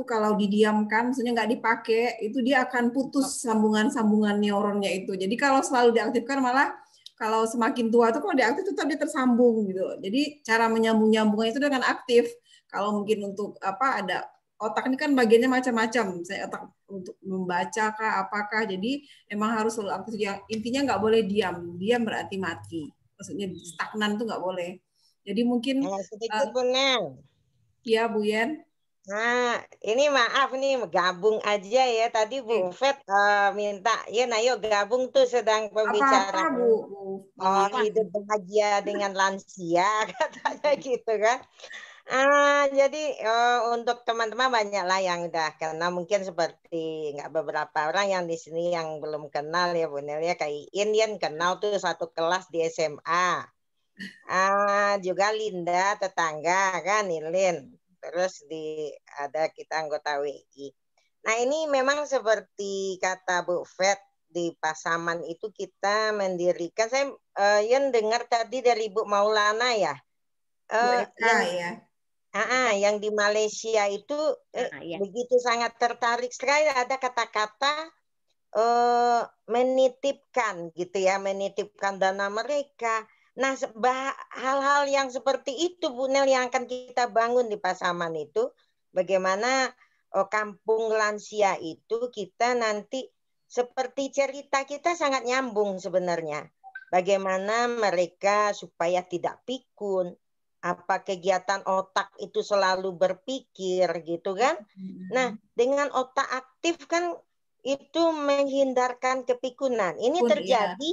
kalau didiamkan, maksudnya nggak dipakai, itu dia akan putus sambungan neuronnya itu. Jadi kalau selalu diaktifkan, malah kalau semakin tua tuh kalau diaktif tetap dia tersambung gitu. Jadi cara menyambung-nyambungnya itu dengan aktif. Kalau mungkin untuk ada otak ini kan bagiannya macam-macam. Saya otak untuk membaca kah apakah. Jadi emang harus selalu aktif. Intinya nggak boleh diam. Diam berarti mati. Maksudnya stagnan tuh nggak boleh. Jadi mungkin sedikit Bu Nel. Ya Bu Yen. Nah, ini maaf nih gabung aja ya. Tadi Bu Fet minta, ya ayo gabung tuh sedang pembicaraan. Hidup bahagia dengan lansia katanya gitu kan. Jadi untuk teman-teman banyaklah yang udah karena mungkin seperti nggak beberapa orang yang di sini yang belum kenal ya Bu Nel ya, kayak Iin kenal tuh satu kelas di SMA. Juga Linda tetangga kan Ilin. Terus ada kita anggota WI. Nah ini memang seperti kata Bu Fet di Pasaman itu kita mendirikan. Saya yang dengar tadi dari Bu Maulana ya. Yang di Malaysia itu begitu sangat tertarik sekali, ada kata-kata menitipkan gitu ya, menitipkan dana mereka. Nah, hal-hal yang seperti itu Bu Nel yang akan kita bangun di Pasaman itu, bagaimana kampung lansia itu kita nanti seperti cerita kita sangat nyambung sebenarnya. Bagaimana mereka supaya tidak pikun, apa kegiatan otak itu selalu berpikir gitu kan. Nah, dengan otak aktif kan itu menghindarkan kepikunan. Ini terjadi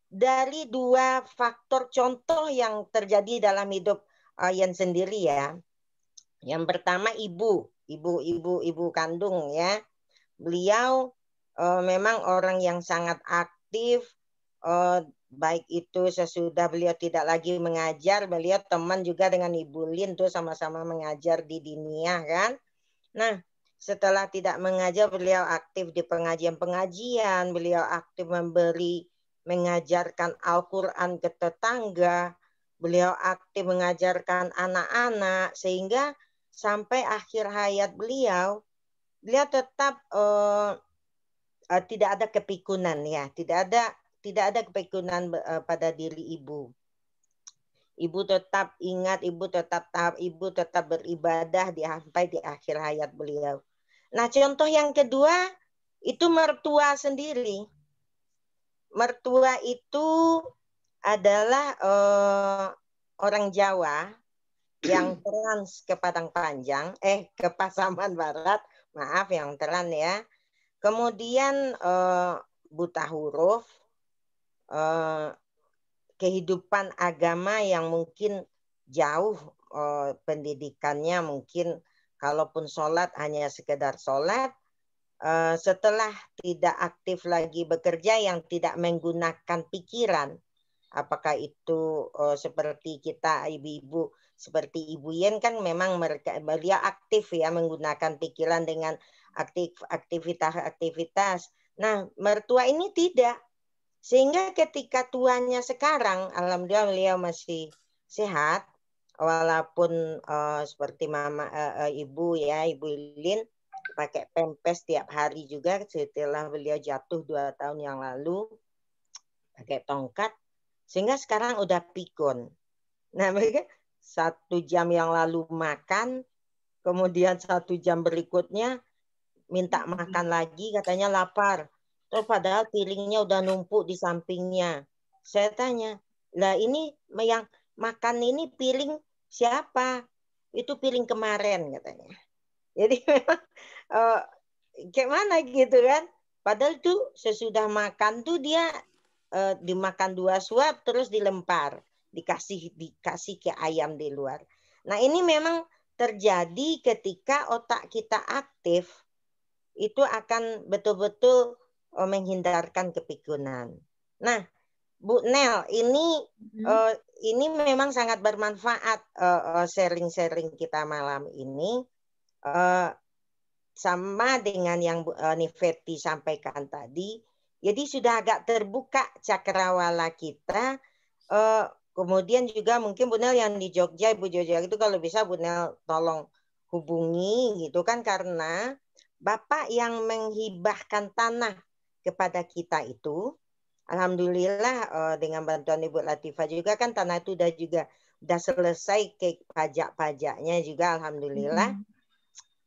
dari dua faktor contoh yang terjadi dalam hidup Yen sendiri ya. Yang pertama ibu kandung ya. Beliau memang orang yang sangat aktif, baik itu sesudah beliau tidak lagi mengajar, beliau teman juga dengan Ibu Lin tuh sama-sama mengajar di Dinia kan. Nah, setelah tidak mengajar beliau aktif di pengajian-pengajian, beliau aktif mengajarkan Al-Quran ke tetangga, beliau aktif mengajarkan anak-anak, sehingga sampai akhir hayat beliau tetap tidak ada kepikunan ya, tidak ada kepikunan pada diri ibu. Ibu tetap ingat, ibu tetap beribadah sampai di akhir hayat beliau. Nah, contoh yang kedua itu mertua sendiri. Mertua itu adalah orang Jawa yang trans ke Padang Panjang, ke Pasaman Barat, maaf yang trans ya. Kemudian buta huruf, kehidupan agama yang mungkin jauh pendidikannya, mungkin kalaupun sholat hanya sekedar sholat. Setelah tidak aktif lagi bekerja, yang tidak menggunakan pikiran, apakah itu seperti kita ibu-ibu, seperti Ibu Yen kan memang beliau aktif ya, menggunakan pikiran dengan aktivitas. Nah, mertua ini tidak. Sehingga ketika tuanya sekarang, alhamdulillah beliau masih sehat, walaupun seperti ibu Lin pakai pempes tiap hari juga setelah beliau jatuh 2 tahun yang lalu, pakai tongkat, sehingga sekarang udah pikun. Nah, mereka 1 jam yang lalu makan, kemudian 1 jam berikutnya minta makan lagi, katanya lapar. Terus padahal piringnya udah numpuk di sampingnya. Saya tanya, lah ini yang makan ini piring siapa? Itu piring kemarin katanya. Jadi memang kayak mana gitu kan? Padahal tuh sesudah makan tuh dia dimakan 2 suap terus dilempar, dikasih ke ayam di luar. Nah, ini memang terjadi ketika otak kita aktif, itu akan betul-betul menghindarkan kepikunan. Nah, Bu Nel, ini memang sangat bermanfaat sharing-sharing kita malam ini. Sama dengan yang Nifeti sampaikan tadi, jadi sudah agak terbuka cakrawala kita. Kemudian juga mungkin Bu Nel yang di Jogja, Ibu Jogja itu kalau bisa Bu Nel tolong hubungi gitu kan, karena Bapak yang menghibahkan tanah kepada kita itu, alhamdulillah dengan bantuan Ibu Latifah juga kan tanah itu udah selesai ke pajak-pajaknya juga, alhamdulillah.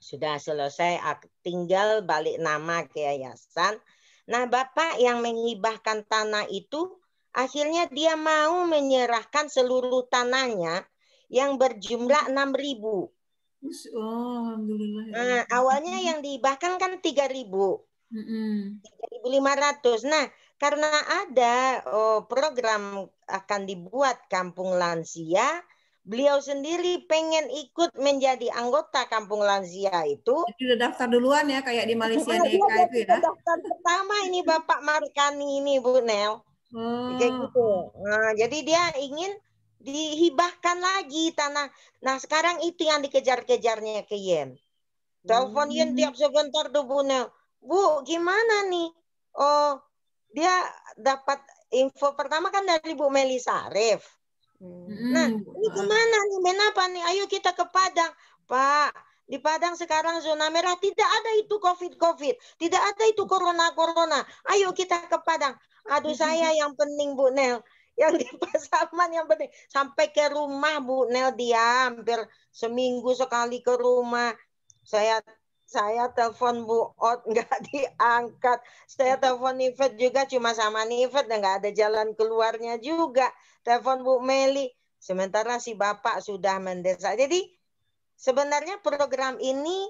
Sudah selesai, tinggal balik nama ke yayasan. Nah, Bapak yang menghibahkan tanah itu akhirnya dia mau menyerahkan seluruh tanahnya yang berjumlah 6.000. Oh, alhamdulillah. Nah, awalnya yang dihibahkan kan 3.000. 3.500. Nah, karena ada program akan dibuat kampung lansia, beliau sendiri pengen ikut menjadi anggota kampung lansia itu. Jadi udah daftar duluan ya, kayak di Malaysia Deka itu ya. Daftar pertama ini Bapak Markani ini Bu Nel. Kayak gitu. Nah, jadi dia ingin dihibahkan lagi tanah. Nah, sekarang itu yang dikejar-kejarnya ke Yen. Telepon Yen tiap sebentar tuh Bu Nel. Bu, gimana nih? Oh, dia dapat info pertama kan dari Bu Meli Sarif. Nah, ini gimana nih? Kenapa nih? Ayo kita ke Padang. Pak, di Padang sekarang zona merah, tidak ada itu COVID. Tidak ada itu corona. Ayo kita ke Padang. Aduh, saya yang penting Bu Nel. Yang di Pasaman yang penting. Sampai ke rumah Bu Nel, dia hampir seminggu sekali ke rumah. Saya telepon Bu Ot nggak diangkat. Saya telepon Nifet juga cuma sama Nifet, nggak ada jalan keluarnya juga. Telepon Bu Meli. Sementara si Bapak sudah mendesak. Jadi sebenarnya program ini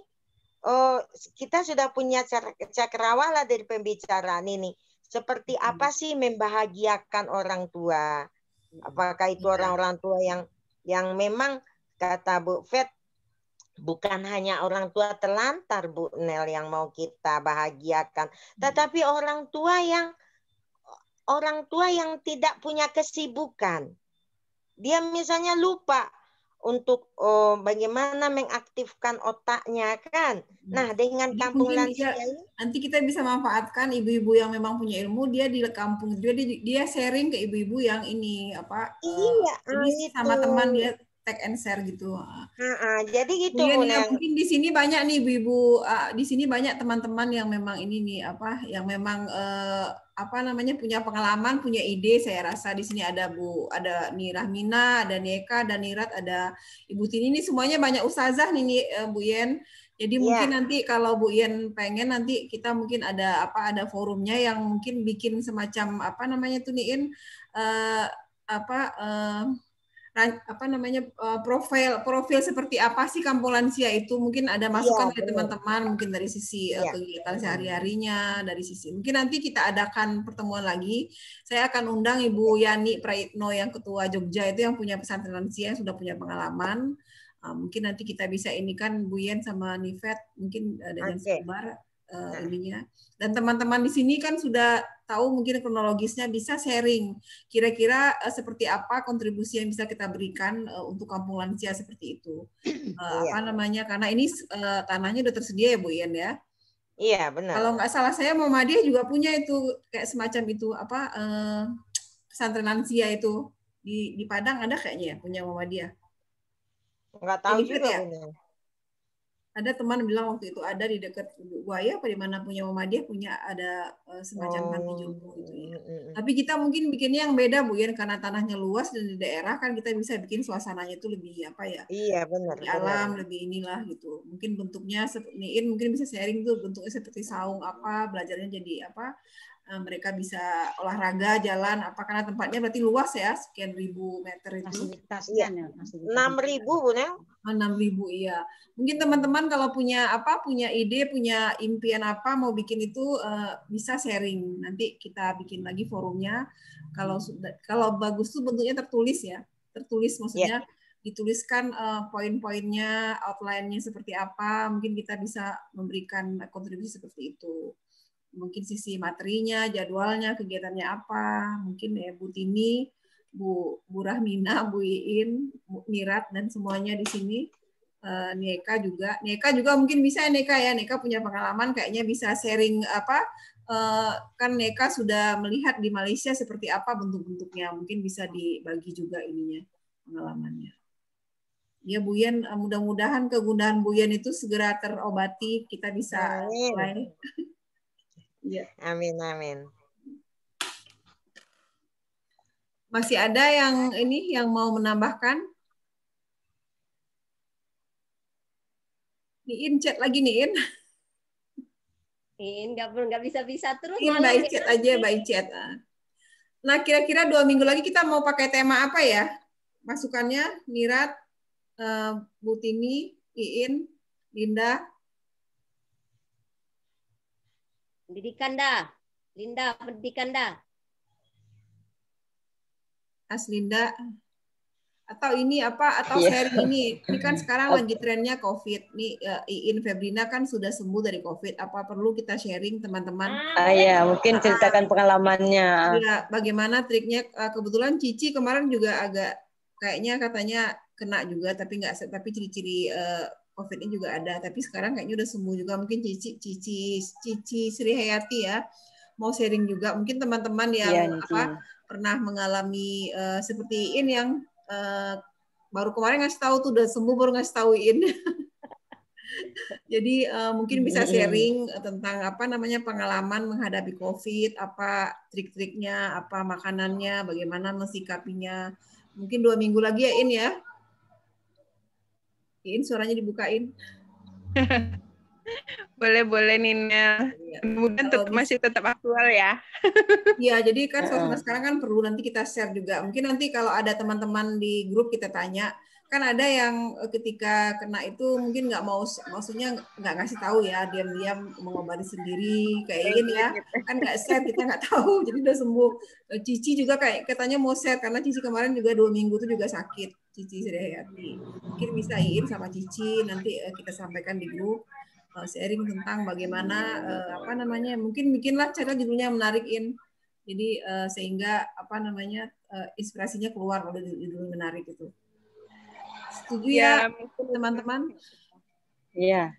kita sudah punya cakrawala dari pembicaraan ini. Seperti apa sih membahagiakan orang tua? Apakah itu orang-orang tua yang memang kata Bu Fet, bukan hanya orang tua terlantar Bu Nel yang mau kita bahagiakan, tetapi orang tua yang tidak punya kesibukan. Dia misalnya lupa untuk bagaimana mengaktifkan otaknya kan. Nah, dengan kampung lansia ini nanti kita bisa manfaatkan ibu-ibu yang memang punya ilmu, dia di kampung dia sharing ke ibu-ibu yang ini apa iya, jadi sama teman dia tag and share gitu. Jadi gitu Bu Bun. ya, mungkin di sini banyak nih ibu-ibu, di sini banyak teman-teman yang memang ini nih yang memang apa namanya punya pengalaman, punya ide. Saya rasa di sini ada Nih Rahmina, ada Neka, ada Nirat, ada Ibu Tini. Ini semuanya banyak ustazah nih Bu Yen. Jadi mungkin nanti kalau Bu Yen pengen, nanti kita mungkin ada forumnya yang mungkin bikin semacam apa namanya tuh Niin profil seperti apa sih Kampung Lansia itu, mungkin ada masukan dari teman-teman, mungkin dari sisi kegiatan sehari-harinya, dari sisi mungkin nanti kita adakan pertemuan lagi. Saya akan undang Ibu Yani Praitno yang ketua Jogja itu, yang punya pesantren lansia, yang sudah punya pengalaman. Mungkin nanti kita bisa ini kan Bu Yen sama Nifet mungkin dengan sebar ininya. Dan teman-teman di sini kan sudah tahu mungkin kronologisnya, bisa sharing kira-kira seperti apa kontribusi yang bisa kita berikan untuk Kampung Lansia seperti itu. Karena ini tanahnya udah tersedia ya Bu Yen ya. Iya benar. Kalau nggak salah saya Muhammadiyah juga punya itu kayak semacam itu pesantren lansia itu di Padang ada kayaknya ya, punya Muhammadiyah. Nggak tahu juga ya. Ada teman bilang waktu itu ada di dekat Buaya apa di mana punya Muhammadiyah punya ada semacam panti jompo gitu ya. Tapi kita mungkin bikinnya yang beda Bu Yen, karena tanahnya luas dan di daerah kan kita bisa bikin suasananya itu lebih Iya benar. Lebih alam, lebih inilah gitu. Mungkin bentuknya Niin mungkin bisa sharing tuh bentuknya seperti saung belajarnya jadi mereka bisa olahraga, jalan, karena tempatnya berarti luas ya, sekian ribu meter itu. Fasilitasnya 6.000 Bu ya. 6.000 iya. Mungkin teman-teman kalau punya ide, punya impian mau bikin itu bisa sharing. Nanti kita bikin lagi forumnya. Kalau bagus tuh bentuknya tertulis ya. Tertulis maksudnya dituliskan poin-poinnya, outline-nya seperti apa. Mungkin kita bisa memberikan kontribusi seperti itu. Mungkin sisi materinya, jadwalnya, kegiatannya apa. Mungkin ya Bu Tini, Bu Rahmina, Bu Iin, Bu Nirat, dan semuanya di sini. Neka juga mungkin bisa Neka ya. Neka punya pengalaman, kayaknya bisa sharing kan Neka sudah melihat di Malaysia seperti apa bentuk-bentuknya. Mungkin bisa dibagi juga ininya, pengalamannya. Ya Bu Yen, mudah-mudahan kegundahan Bu Yen itu segera terobati, kita bisa mulai. Ya. Amin. Masih ada yang mau menambahkan? Niin chat lagi Niin. Niin nggak bisa terus. Niin by chat aja by chat. Nah kira-kira 2 minggu lagi kita mau pakai tema apa ya? Masukannya Nirat, Bu Tini, Iin, Linda. Pendidikan dah. Linda, pendidikan dah. Aslinda. Atau ini atau sharing ini. Ini kan sekarang lagi trennya COVID. Nih Iin Febrina kan sudah sembuh dari COVID. Apa perlu kita sharing teman-teman? Iya, mungkin ceritakan pengalamannya. Ya, bagaimana triknya? Kebetulan Cici kemarin juga agak kayaknya katanya kena juga, tapi ciri-ciri COVID ini juga ada, tapi sekarang kayaknya udah sembuh juga. Mungkin Cici Sri Hayati ya mau sharing juga. Mungkin teman-teman yang pernah mengalami seperti ini yang baru kemarin ngasih tahu tuh udah sembuh baru ngasih tahuin. Jadi mungkin bisa sharing tentang pengalaman menghadapi COVID, trik-triknya, makanannya, bagaimana mensikapinya. Mungkin 2 minggu lagi ya In ya. In suaranya dibukain. Boleh Nina. Mudah-mudahan masih tetap aktual ya. Iya, jadi kan suasana sekarang kan perlu nanti kita share juga. Mungkin nanti kalau ada teman-teman di grup kita tanya, kan ada yang ketika kena itu mungkin nggak mau, maksudnya nggak ngasih tahu ya, diam-diam mengobati sendiri kayak gini ya, kan nggak share, kita nggak tahu, jadi udah sembuh. Cici juga kayak katanya mau share karena Cici kemarin juga 2 minggu itu juga sakit. Cici Sri Hayati. Mungkin bisa Iin sama Cici nanti kita sampaikan di grup sharing tentang bagaimana mungkin bikinlah cara judulnya menarikin. Jadi sehingga inspirasinya keluar kalau judul menarik itu. Setuju ya teman-teman? Iya.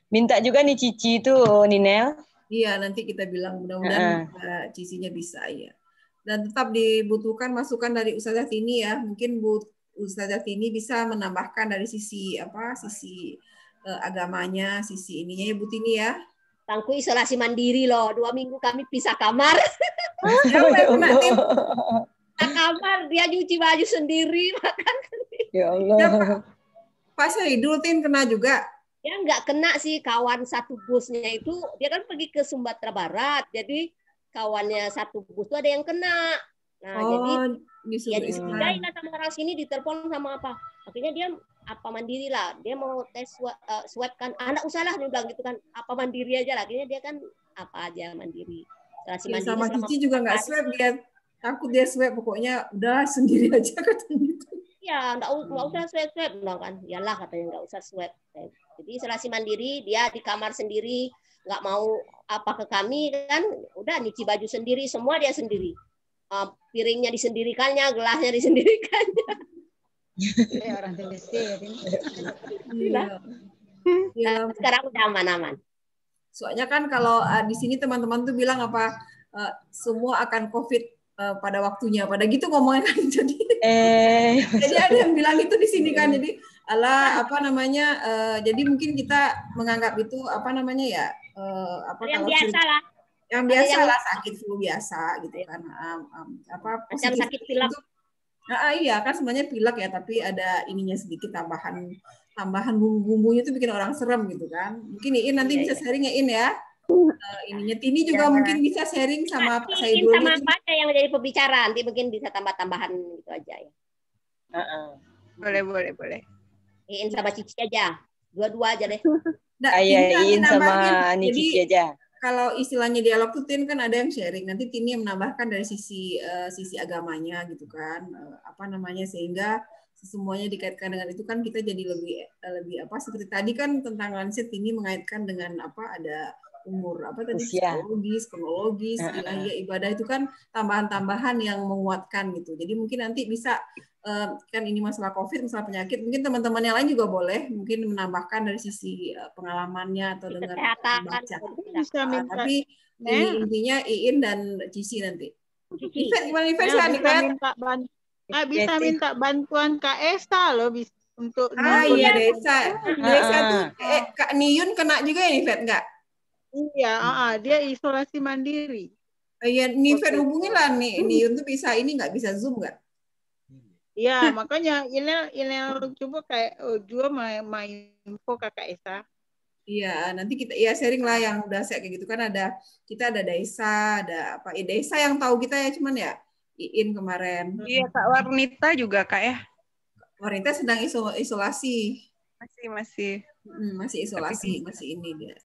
Minta juga nih Cici itu Ninel. Iya, nanti kita bilang mudah-mudahan Cicinya bisa ya. Dan tetap dibutuhkan masukan dari Ustazah Tini ya. Mungkin Bu Ustazah Tini bisa menambahkan dari sisi agamanya, sisi ininya ya Bu Tini ya. Tangku isolasi mandiri loh, 2 minggu kami pisah kamar. Siapa yang kena Tin? Pisah kamar, dia nyuci baju sendiri, makan sendiri. Ya Allah. Ya, Pak Syahidul Tin kena juga. Dia nggak kena sih, kawan satu busnya itu, dia kan pergi ke Sumatera Barat, jadi kawannya satu bus itu ada yang kena. Nah, jadi ya dicurigai lah sama orang sini, ditelepon sama apa. Akhirnya dia apa mandiri lah, dia mau tes swab kan, anak usah lah dia bilang gitu kan, apa mandiri aja lah. Akhirnya dia kan apa aja mandiri. Ya, sama Cici juga nggak swab, dia takut dia swab, pokoknya udah sendiri aja katanya gitu. Ya, nggak usah swab bilang kan, iyalah katanya nggak usah swab. Jadi isolasi mandiri, dia di kamar sendiri, nggak mau apa ke kami kan, udah nyuci baju sendiri, semua dia sendiri. Piringnya disendirikannya, gelasnya disendirikannya. Orang TBC ya ini. Nah, sekarang udah aman-aman. Soalnya kan kalau di sini teman-teman tuh bilang apa semua akan COVID pada waktunya, pada gitu ngomongnya kan. Jadi ada yang bilang itu di sini kan. Jadi jadi mungkin kita menganggap itu yang biasa lah. Yang biasa lah, sakit flu biasa gitu kan. Macam sakit pilek. Iya kan sebenarnya pilek ya, tapi ada ininya sedikit tambahan bumbu-bumbunya itu bikin orang serem gitu kan. Mungkin Iin nanti bisa sharing ya Iin ya. Ininya Tini juga mungkin bisa sharing sama Pak Saidul. Sama apa aja yang menjadi pembicara, nanti mungkin bisa tambah-tambahan gitu aja ya. Boleh. Iin sama Cici aja. Dua-dua aja deh. Iin sama Cici aja. Kalau istilahnya dialog tuh Tin kan ada yang sharing, nanti Tini yang menambahkan dari sisi agamanya gitu kan, sehingga semuanya dikaitkan dengan itu kan kita jadi lebih seperti tadi kan tentang lansia Tini mengaitkan dengan ada umur psikologis, kronologis, ilahiyah, ibadah itu kan tambahan-tambahan yang menguatkan gitu. Jadi mungkin nanti bisa kan ini masalah COVID, masalah penyakit, mungkin teman-teman yang lain juga boleh mungkin menambahkan dari sisi pengalamannya atau dengan membaca. Tapi intinya Iin dan Cici nanti. Ifet gimana Ifet? Bisa minta bantuan Kak Esa loh untuk iya Desa tuh Kak Niyun kena juga ya Ifet enggak? Iya, dia isolasi mandiri. Iya, Ifet hubungilah Niyun tuh bisa nggak bisa Zoom nggak? Iya, makanya ini coba kayak juga main info Kakak Esa. Iya, nanti kita sharing lah yang udah kayak gitu kan kita ada Desa, ada apa? Desa yang tahu kita ya cuman ya Iin kemarin. Iya, Kak Warnita juga Kak ya. Warnita sedang isolasi. Masih Masih isolasi, masih ini dia.